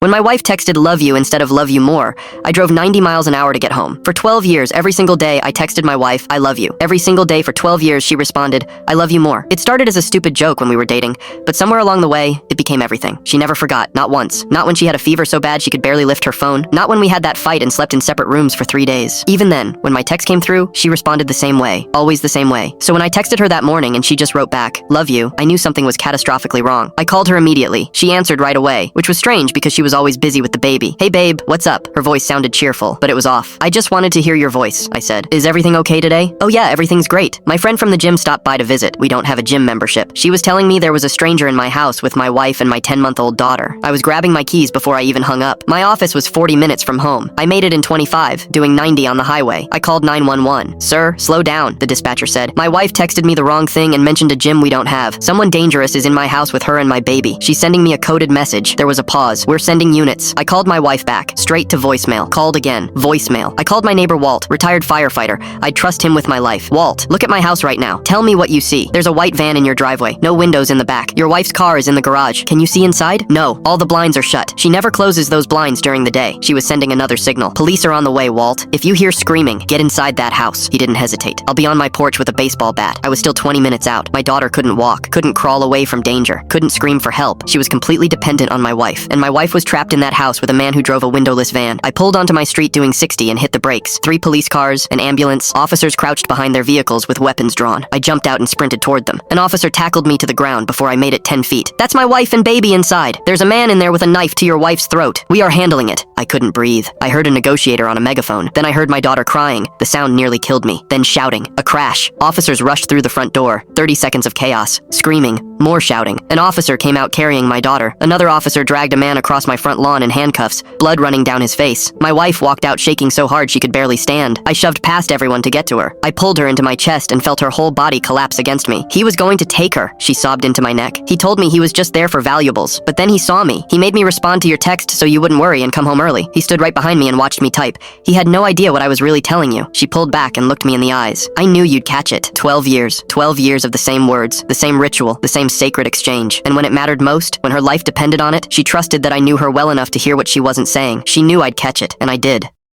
When my wife texted love you instead of love you more, I drove 90 miles an hour to get home. For 12 years, every single day, I texted my wife, I love you. Every single day for 12 years, she responded, I love you more. It started as a stupid joke when we were dating, but somewhere along the way, it became everything. She never forgot, not once. Not when she had a fever so bad she could barely lift her phone. Not when we had that fight and slept in separate rooms for 3 days. Even then, when my text came through, she responded the same way. Always the same way. So when I texted her that morning and she just wrote back, love you, I knew something was catastrophically wrong. I called her immediately. She answered right away, which was strange because she was always busy with the baby. Hey babe, what's up? Her voice sounded cheerful, but it was off. I just wanted to hear your voice, I said. Is everything okay today? Oh yeah, everything's great. My friend from the gym stopped by to visit. We don't have a gym membership. She was telling me there was a stranger in my house with my wife and my 10-month-old daughter. I was grabbing my keys before I even hung up. My office was 40 minutes from home. I made it in 25, doing 90 on the highway. I called 911. Sir, slow down, the dispatcher said. My wife texted me the wrong thing and mentioned a gym we don't have. Someone dangerous is in my house with her and my baby. She's sending me a coded message. There was a pause. We're sending units. I called my wife back. Straight to voicemail. Called again. Voicemail. I called my neighbor Walt, retired firefighter. I'd trust him with my life. Walt, look at my house right now. Tell me what you see. There's a white van in your driveway. No windows in the back. Your wife's car is in the garage. Can you see inside? No. All the blinds are shut. She never closes those blinds during the day. She was sending another signal. Police are on the way, Walt. If you hear screaming, get inside that house. He didn't hesitate. I'll be on my porch with a baseball bat. I was still 20 minutes out. My daughter couldn't walk, couldn't crawl away from danger, couldn't scream for help. She was completely dependent on my wife, and my wife was trapped in that house with a man who drove a windowless van. I pulled onto my street doing 60 and hit the brakes. 3 police cars, an ambulance, officers crouched behind their vehicles with weapons drawn. I jumped out and sprinted toward them. An officer tackled me to the ground before I made it 10 feet. That's my wife and baby inside. There's a man in there with a knife to your wife's throat. We are handling it. I couldn't breathe. I heard a negotiator on a megaphone. Then I heard my daughter crying. The sound nearly killed me. Then shouting. A crash. Officers rushed through the front door. 30 seconds of chaos. Screaming. More shouting. An officer came out carrying my daughter. Another officer dragged a man across my front lawn in handcuffs, blood running down his face. My wife walked out shaking so hard she could barely stand. I shoved past everyone to get to her. I pulled her into my chest and felt her whole body collapse against me. He was going to take her, she sobbed into my neck. He told me he was just there for valuables, but then he saw me. He made me respond to your text so you wouldn't worry and come home early. He stood right behind me and watched me type. He had no idea what I was really telling you. She pulled back and looked me in the eyes. I knew you'd catch it. 12 years. 12 years of the same words, the same ritual, the same sacred exchange. And when it mattered most, when her life depended on it, she trusted that I knew her well enough to hear what she wasn't saying. She knew I'd catch it, and I did.